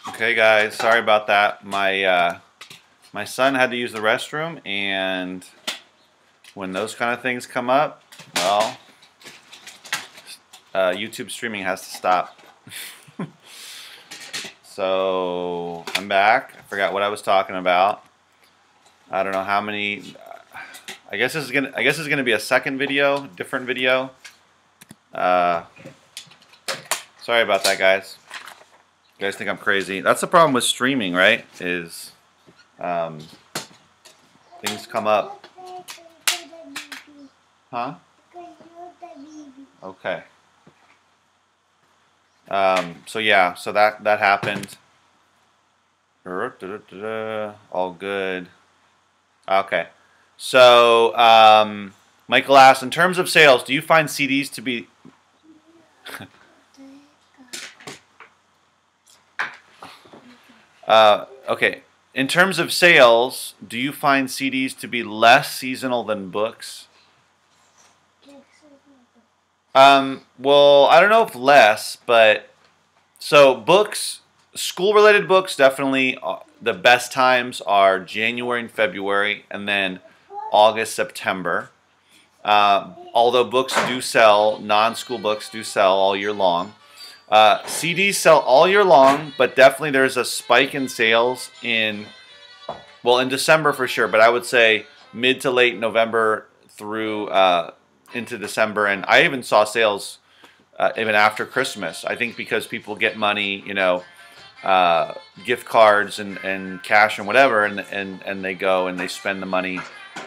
Okay, guys, sorry about that. My son had to use the restroom, and when those kind of things come up, well, YouTube streaming has to stop. So I'm back. I forgot what I was talking about. I don't know how many. I guess it's gonna be a second video, different video. Sorry about that, guys. You guys think I'm crazy? That's the problem with streaming, right? Is things come up. Huh? Okay. So yeah, so that happened. All good. Okay. So Michael asked, in terms of sales, do you find CDs to be okay. In terms of sales, do you find CDs to be less seasonal than books? Well, I don't know if less, but so books, school-related books, definitely the best times are January and February, and then August, September. Although books do sell, non-school books do sell all year long. CDs sell all year long, but definitely there's a spike in sales in December for sure, but I would say mid to late November through into December, and I even saw sales even after Christmas. I think because people get money, you know, gift cards and cash and whatever, and they go and they spend the money,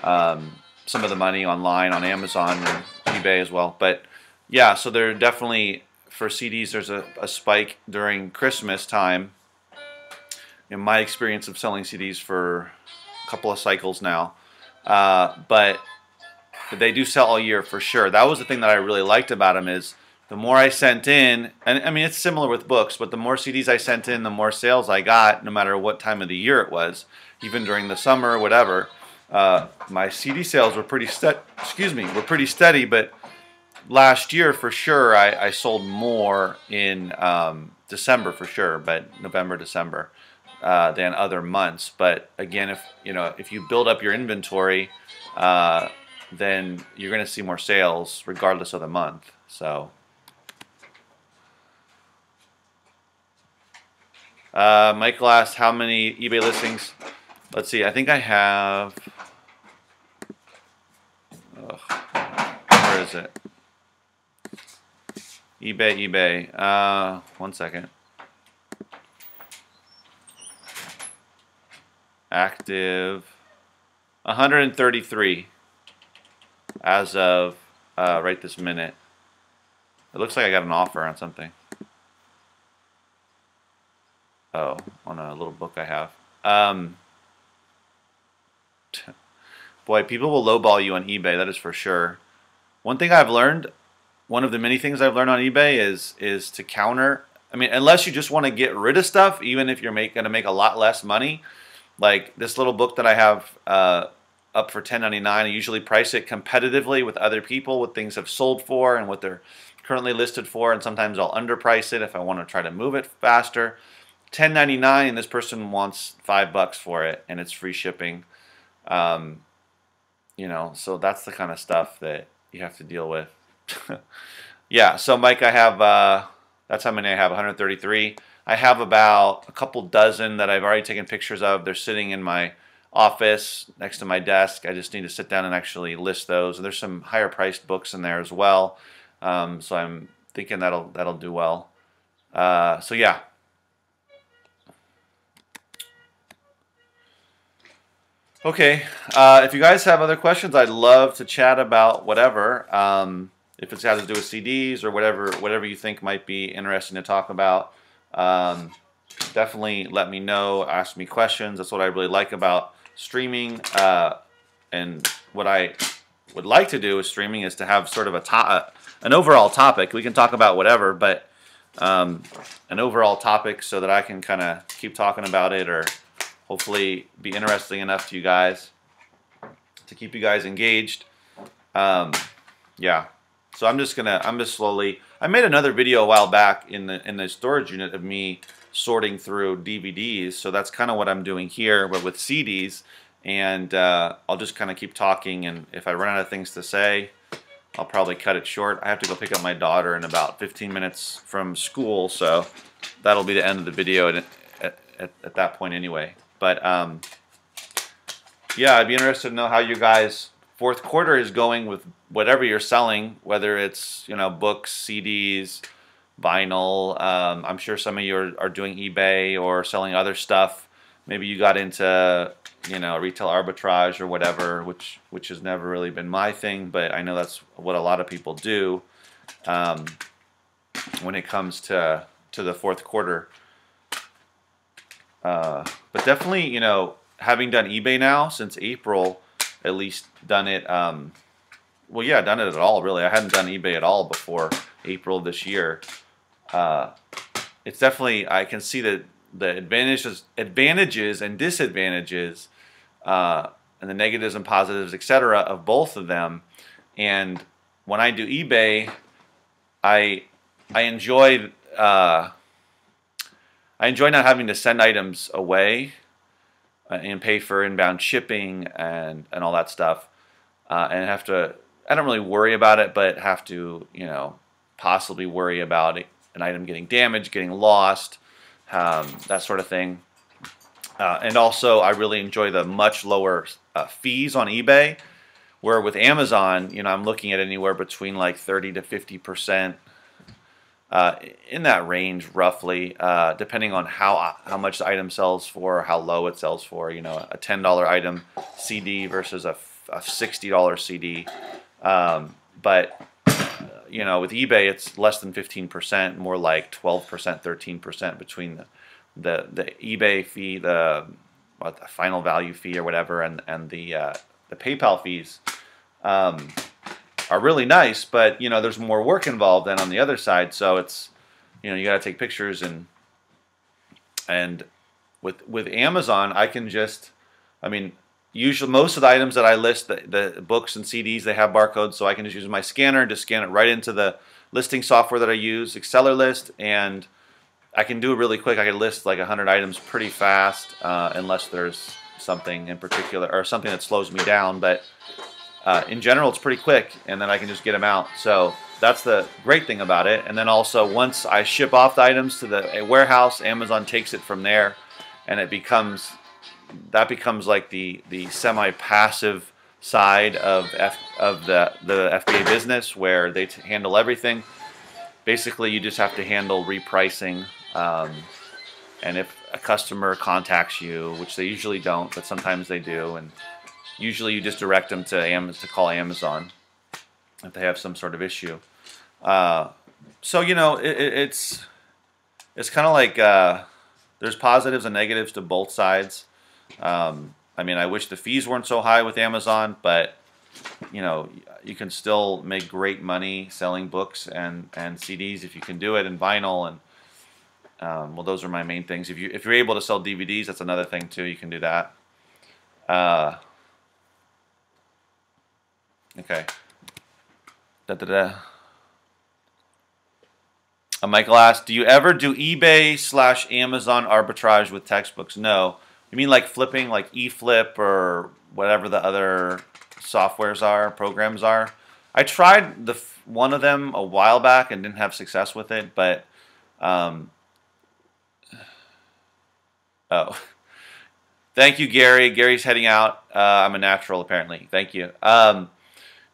some of the money online on Amazon and eBay as well. But yeah, so there definitely, for CDs, there's a spike during Christmas time. In my experience of selling CDs for a couple of cycles now, but they do sell all year for sure. That was the thing that I really liked about them, is the more I sent in, and I mean it's similar with books, but the more CDs I sent in, the more sales I got, no matter what time of the year it was, even during the summer or whatever. My CD sales were pretty steady, but last year for sure I sold more in December for sure, but November, December, than other months. But again, if you build up your inventory, then you're going to see more sales regardless of the month. So Michael asked how many eBay listings. Let's see, I think I have, where is it? eBay, one second. Active, 133 as of right this minute. It looks like I got an offer on something. Oh, on a little book I have. Boy, people will lowball you on eBay, that is for sure. One thing I've learned, one of the many things I've learned on eBay is to counter. I mean, unless you just want to get rid of stuff, even if you're going to make a lot less money. Like this little book that I have up for $10.99, I usually price it competitively with other people, what things have sold for and what they're currently listed for, and sometimes I'll underprice it if I want to try to move it faster. $10.99, and this person wants $5 for it, and it's free shipping. You know, so that's the kind of stuff that you have to deal with. Yeah, so Mike, I have, that's how many I have, 133. I have about a couple dozen that I've already taken pictures of. They're sitting in my office next to my desk. I just need to sit down and actually list those. And there's some higher priced books in there as well. So I'm thinking that'll do well. So yeah. Okay, if you guys have other questions, I'd love to chat about whatever. If it's got to do with CDs or whatever you think might be interesting to talk about. Definitely let me know, ask me questions. That's what I really like about streaming. And what I would like to do with streaming is to have sort of a an overall topic. We can talk about whatever, but an overall topic so that I can kind of keep talking about it, or hopefully be interesting enough to you guys to keep you guys engaged. Yeah. So I'm just slowly. I made another video a while back in the storage unit of me sorting through DVDs. So that's kind of what I'm doing here, but with CDs. And I'll just kind of keep talking. And if I run out of things to say, I'll probably cut it short. I have to go pick up my daughter in about 15 minutes from school, so that'll be the end of the video at that point anyway. But yeah, I'd be interested to know how you guys' fourth quarter is going with whatever you're selling, whether it's, you know, books, CDs, vinyl. I'm sure some of you are doing eBay or selling other stuff. Maybe you got into, you know, retail arbitrage or whatever, which has never really been my thing, but I know that's what a lot of people do when it comes to the fourth quarter. But definitely, you know, having done eBay now since April, at least done it, well, yeah, done it at all, really. I hadn't done eBay at all before April this year. It's definitely, I can see the advantages and disadvantages, and the negatives and positives, etc., of both of them. And when I do eBay, I enjoy not having to send items away and pay for inbound shipping and all that stuff, and have to. I don't really worry about it, but have to, you know, possibly worry about an item getting damaged, getting lost, that sort of thing. And also, I really enjoy the much lower fees on eBay, where with Amazon, you know, I'm looking at anywhere between like 30 to 50%, in that range roughly, depending on how much the item sells for, or how low it sells for. You know, a $10 item CD versus a $60 CD. But you know, with eBay, it's less than 15%, more like 12%, 13% between the eBay fee, the final value fee or whatever, and the PayPal fees are really nice, but you know, there's more work involved than on the other side. So it's, you know, you got to take pictures, and with Amazon, I can just, I mean, usually most of the items that I list, the books and CDs, they have barcodes, so I can just use my scanner and just scan it right into the listing software that I use, Reseller List, and I can do it really quick. I can list like 100 items pretty fast, unless there's something in particular or something that slows me down. But in general, it's pretty quick, and then I can just get them out. So that's the great thing about it. And then also, once I ship off the items to the warehouse, Amazon takes it from there, and it becomes like the semi-passive side of the FBA business, where they handle everything. Basically, you just have to handle repricing, and if a customer contacts you, which they usually don't, but sometimes they do, and usually you just direct them to call Amazon if they have some sort of issue. So you know, it's kind of like there's positives and negatives to both sides. I mean, I wish the fees weren't so high with Amazon, but you know, you can still make great money selling books and CDs if you can do it, and vinyl, and well, those are my main things. If you're able to sell DVDs, that's another thing too. You can do that. Okay. Michael asked, do you ever do eBay/Amazon arbitrage with textbooks? No. You mean like flipping, like eFlip or whatever the other softwares are, programs are? I tried one of them a while back and didn't have success with it, but oh, thank you, Gary. Gary's heading out. I'm a natural, apparently. Thank you.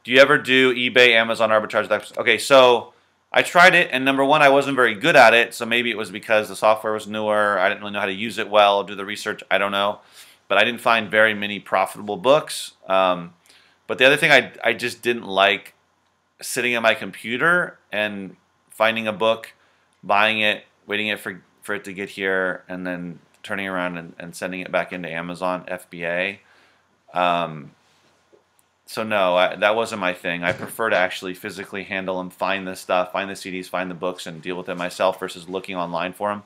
Do you ever do eBay, Amazon arbitrage? Okay, so I tried it, and number one, I wasn't very good at it, so maybe it was because the software was newer, I didn't really know how to use it well, do the research, I don't know. But I didn't find very many profitable books. But the other thing, I just didn't like sitting at my computer and finding a book, buying it, waiting for it to get here, and then turning around and sending it back into Amazon FBA. So no, that wasn't my thing. I prefer to actually physically handle and find the stuff, find the CDs, find the books, and deal with it myself versus looking online for them.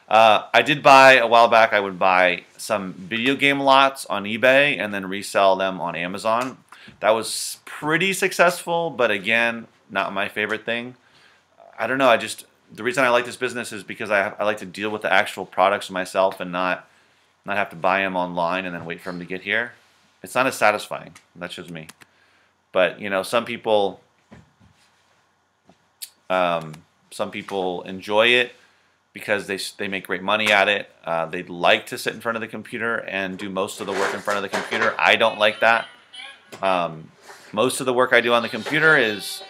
I did buy a while back. I would buy some video game lots on eBay and then resell them on Amazon. That was pretty successful, but again, not my favorite thing. I don't know. The reason I like this business is because I like to deal with the actual products myself and not have to buy them online and then wait for them to get here. It's not as satisfying. That's just me. But you know, some people enjoy it because they make great money at it. They like to sit in front of the computer and do most of the work in front of the computer. I don't like that. Most of the work I do on the computer is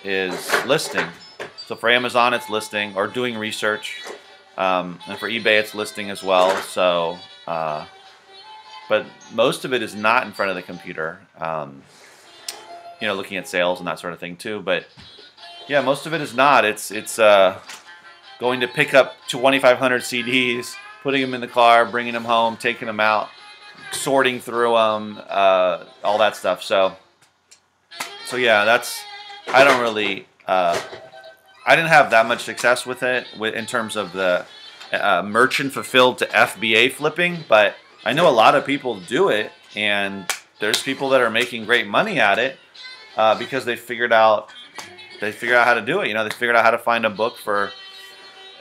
listing. So for Amazon, it's listing or doing research, and for eBay, it's listing as well. So, but most of it is not in front of the computer. You know, looking at sales and that sort of thing too. But yeah, most of it is not. It's going to pick up 2,500 CDs, putting them in the car, bringing them home, taking them out, sorting through them, all that stuff. So yeah, I don't really. I didn't have that much success with it in terms of the merchant fulfilled to FBA flipping, but I know a lot of people do it, and there's people that are making great money at it because they figured out how to do it. You know, they figured out how to find a book for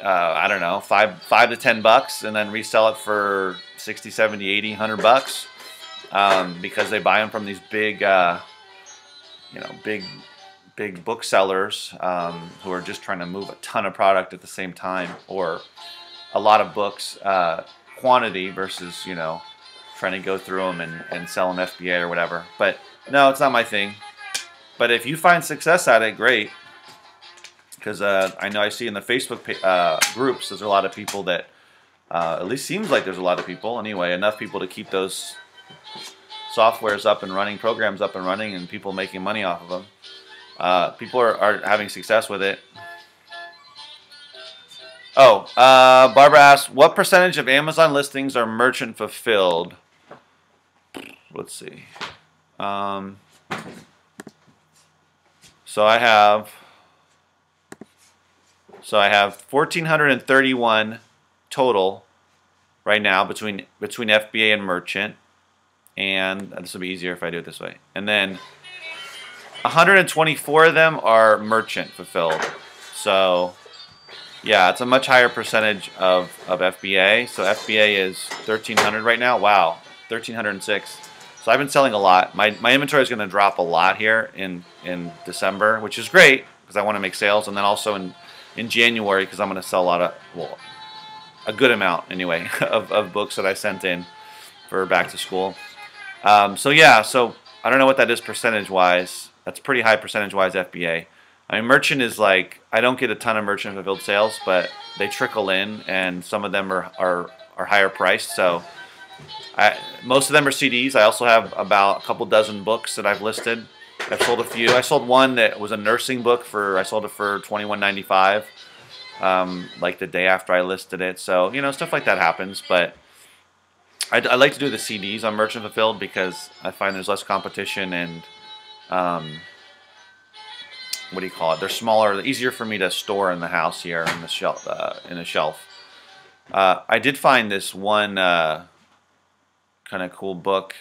I don't know, $5 to $10, and then resell it for 60, 70, 80, $100 because they buy them from these big, you know, big booksellers who are just trying to move a ton of product at the same time, or a lot of books quantity versus, you know, trying to go through them and sell them FBA or whatever. But no, it's not my thing. But if you find success at it, great. Because I know I see in the Facebook groups there's a lot of people that, at least seems like there's a lot of people anyway, enough people to keep those softwares up and running, programs up and running, and people making money off of them. People are having success with it. Oh, Barbara asks, what percentage of Amazon listings are merchant fulfilled? Let's see. So I have 1,431 total right now between FBA and merchant, and this will be easier if I do it this way. And then 124 of them are merchant fulfilled. So yeah, it's a much higher percentage of FBA. So FBA is 1,300 right now. Wow, 1,306. So I've been selling a lot. My inventory is going to drop a lot here in December, which is great because I want to make sales, and then also in January because I'm going to sell a lot of, well, a good amount anyway of books that I sent in for back to school. So yeah, so I don't know what that is percentage-wise. That's pretty high percentage-wise FBA. I mean, merchant is like, I don't get a ton of merchant fulfilled sales, but they trickle in, and some of them are higher priced. So most of them are CDs. I also have about a couple dozen books that I've listed. I've sold a few. I sold one that was a nursing book I sold it for $21.95, like the day after I listed it. So, you know, stuff like that happens. But I like to do the CDs on merchant fulfilled because I find there's less competition, and what do you call it? They're smaller, easier for me to store in the house here in the shelf. I did find this one kind of cool book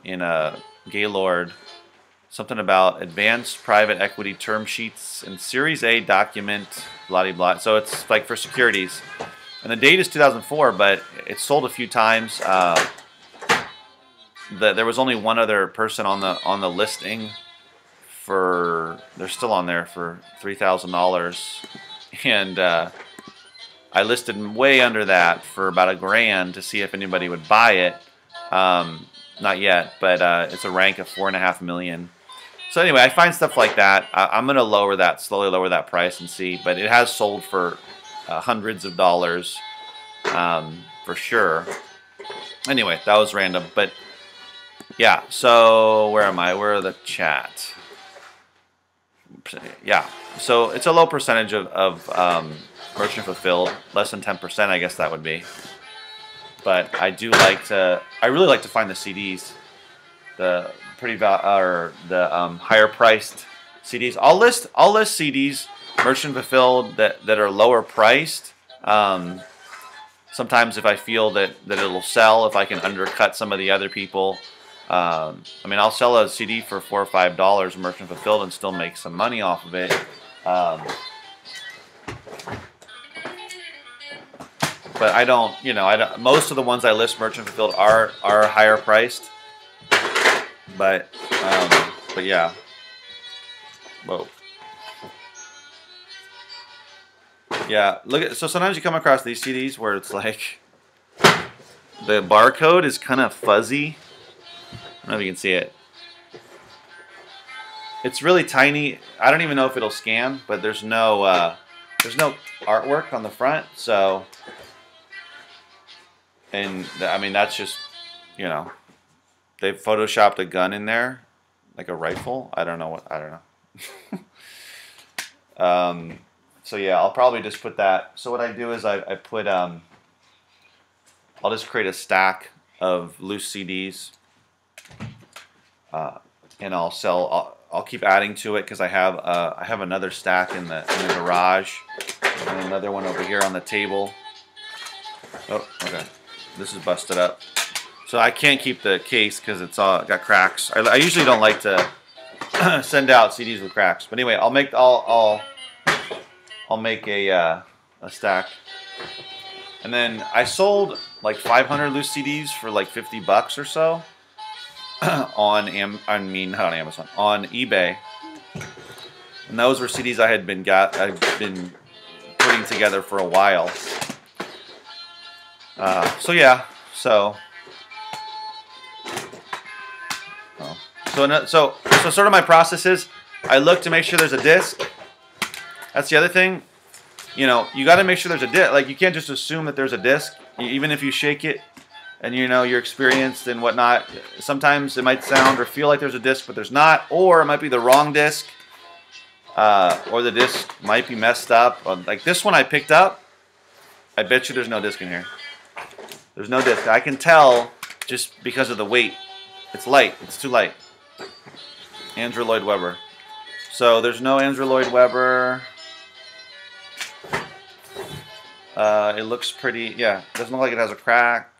in a Gaylord, something about advanced private equity term sheets and Series A document, blah blah. So it's like for securities, and the date is 2004, but it's sold a few times. There was only one other person on the listing. They're still on there for $3,000, and I listed way under that for about $1,000 to see if anybody would buy it. Not yet, but it's a rank of 4.5 million. So anyway, I find stuff like that. I'm gonna slowly lower that price and see. But it has sold for hundreds of dollars for sure. Anyway, that was random, but yeah. So where am I? Where are the chat? Yeah, so it's a low percentage of merchant fulfilled, less than 10%, I guess that would be. But I really like to find the CDs, the or the higher priced CDs. I'll list CDs merchant fulfilled that are lower priced. Sometimes if I feel that it'll sell, if I can undercut some of the other people. I mean, I'll sell a CD for $4 or $5 merchant fulfilled and still make some money off of it. But I don't, most of the ones I list merchant fulfilled are higher priced. But yeah. Whoa. Yeah, so sometimes you come across these CDs where it's like the barcode is kind of fuzzy. I don't know if you can see it. It's really tiny. I don't even know if it'll scan, but there's no artwork on the front, so. And I mean, that's just, they've photoshopped a gun in there, like a rifle. I don't know. So yeah, I'll probably just put that. So what I do is I put, I'll just create a stack of loose CDs, and I'll keep adding to it because I have another stack in the garage, and another one over here on the table. Oh, okay. This is busted up. So I can't keep the case because it's all got cracks. I usually don't like to send out CDs with cracks. But anyway, I'll make a stack. And then I sold like 500 loose CDs for like $50 or so on eBay. And those were CDs I've been putting together for a while. So yeah, so sort of my process is I look to make sure there's a disc. That's the other thing. You got to make sure there's a disc. Like, you can't just assume that there's a disc, even if you shake it and you're experienced and whatnot. Sometimes it might sound or feel like there's a disc, but there's not, or it might be the wrong disc, or the disc might be messed up. Like this one I picked up, I bet you there's no disc in here. There's no disc. I can tell just because of the weight. It's light. It's too light. Andrew Lloyd Webber. So there's no Andrew Lloyd Webber. It looks pretty, yeah, doesn't look like it has a crack.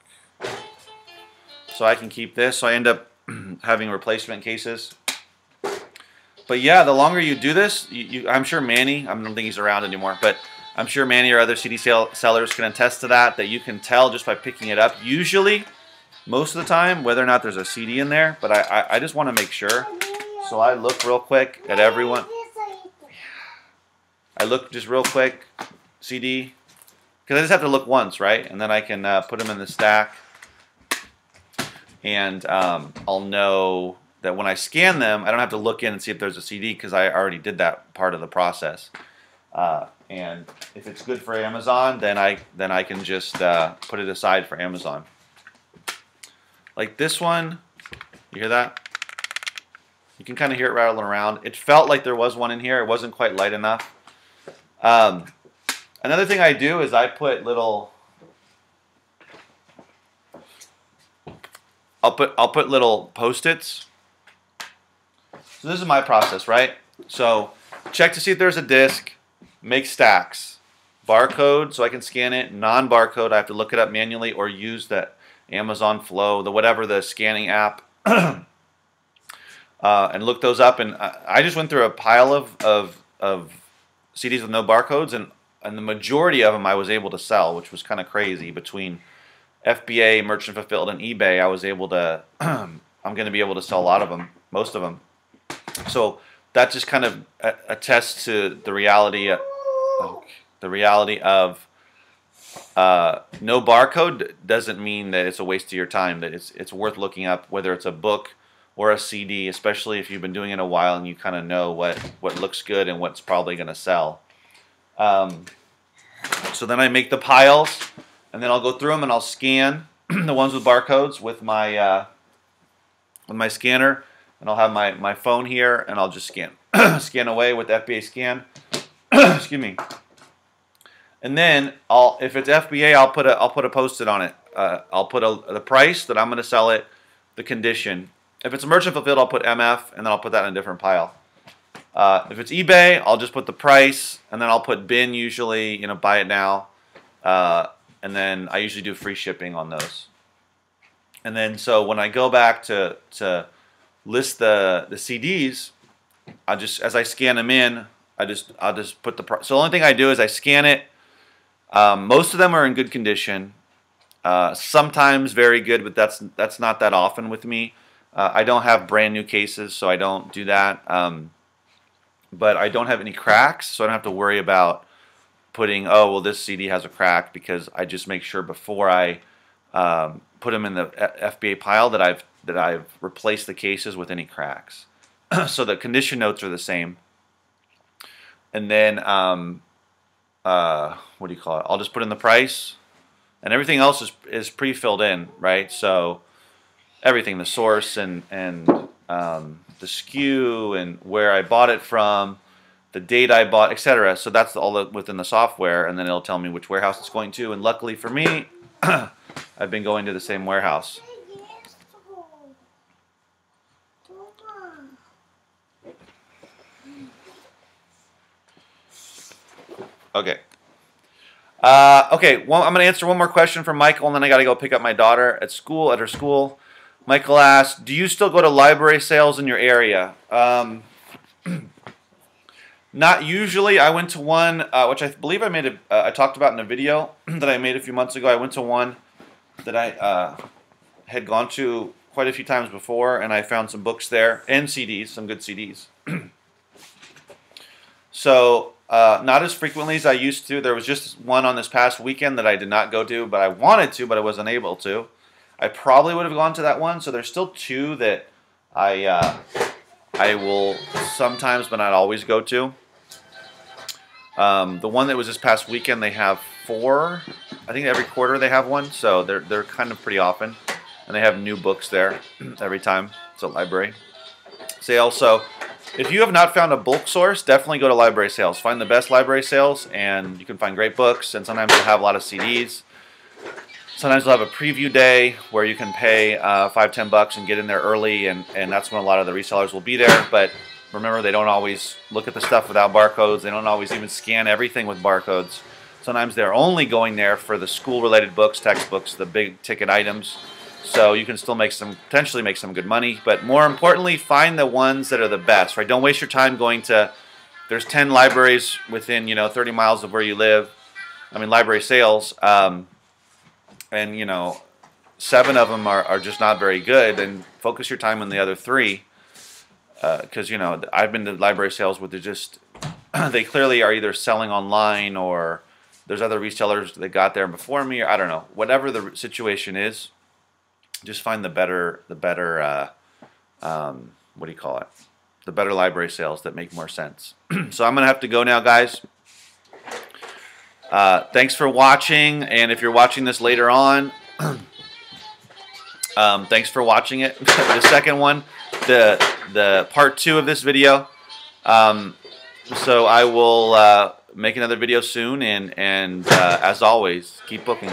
So I can keep this. So I end up having replacement cases. But yeah, the longer you do this, I'm sure Manny, I don't think he's around anymore, but I'm sure Manny or other CD sellers can attest to that you can tell just by picking it up. Usually, most of the time, whether or not there's a CD in there, but I just want to make sure. So I look real quick at everyone. I look just real quick, CD, because I just have to look once, right? And then I can put them in the stack. And I'll know that when I scan them, I don't have to look in and see if there's a CD because I already did that part of the process. And if it's good for Amazon, then I can just put it aside for Amazon. Like this one, you hear that? You can kind of hear it rattling around. It felt like there was one in here. It wasn't quite light enough. Another thing I do is I put little. I'll put little Post-its. So this is my process, right? So check to see if there's a disc. Make stacks. Barcode, so I can scan it. Non-barcode, I have to look it up manually or use the Amazon Flow, the scanning app, and look those up. And I just went through a pile of CDs with no barcodes, and the majority of them I was able to sell, which was kind of crazy. Between FBA, Merchant Fulfilled, and eBay, I was able to. I'm going to be able to sell a lot of them, most of them. So that just kind of attests to the reality of no barcode doesn't mean that it's a waste of your time. That it's worth looking up, whether it's a book or a CD, especially if you've been doing it a while and you kind of know what looks good and what's probably going to sell. So then I make the piles, and then I'll go through them and I'll scan the ones with barcodes with my scanner. And I'll have my phone here, and I'll just scan away with FBA scan. Excuse me. And then if it's FBA, I'll put a Post-it on it. I'll put the price that I'm going to sell it, the condition, If it's a merchant fulfilled, I'll put MF, and then I'll put that in a different pile. If it's eBay, I'll just put the price, and then I'll put bin usually, you know, buy it now. And then I usually do free shipping on those. And then so when I go back to list the CDs, I just, as I scan them in, I'll just put the price. So the only thing I do is I scan it. Most of them are in good condition. Sometimes very good, but that's not that often with me. I don't have brand new cases, so I don't do that. But I don't have any cracks, so I don't have to worry about putting, oh, well, this CD has a crack, because I just make sure before I put them in the FBA pile that I've replaced the cases with any cracks. So the condition notes are the same. And then what do you call it? I'll just put in the price, and everything else is pre-filled in, right? So everything, the source and the SKU and where I bought it from, the date I bought, etc. So that's all within the software, and then it'll tell me which warehouse it's going to. And luckily for me, I've been going to the same warehouse. Okay. Okay. Well, I'm going to answer one more question from Michael, and then I got to go pick up my daughter at school. At her school, Michael asked, "Do you still go to library sales in your area?" Not usually. I went to one, which I believe I talked about in a video that I made a few months ago. I went to one that I had gone to quite a few times before, and I found some books there and CDs, some good CDs. So not as frequently as I used to. There was just one on this past weekend that I did not go to, but I wanted to, but I wasn't able to. I probably would have gone to that one. So there's still two that I will sometimes, but not always, go to. The one that was this past weekend, they have 4. I think every quarter they have one, so they're kind of pretty often, and they have new books there every time. It's a library sale. So if you have not found a bulk source, definitely go to library sales. Find the best library sales, and you can find great books. And sometimes they'll have a lot of CDs. Sometimes they'll have a preview day where you can pay $5–10 and get in there early, and that's when a lot of the resellers will be there. But remember, they don't always look at the stuff without barcodes. They don't always even scan everything with barcodes. Sometimes they're only going there for the school-related books, textbooks, the big-ticket items. So you can still potentially make some good money. But more importantly, find the ones that are the best, right? Don't waste your time going to, there's 10 libraries within, 30 miles of where you live. I mean, library sales. And 7 of them are just not very good. And focus your time on the other 3. Because, I've been to library sales where they clearly are either selling online, or there's other resellers that got there before me, or I don't know. Whatever the situation is, just find the better what do you call it? The better library sales that make more sense. So I'm going to have to go now, guys. Thanks for watching, and if you're watching this later on, thanks for watching it. The second one, the part 2 of this video. So I will make another video soon, and as always, keep booking.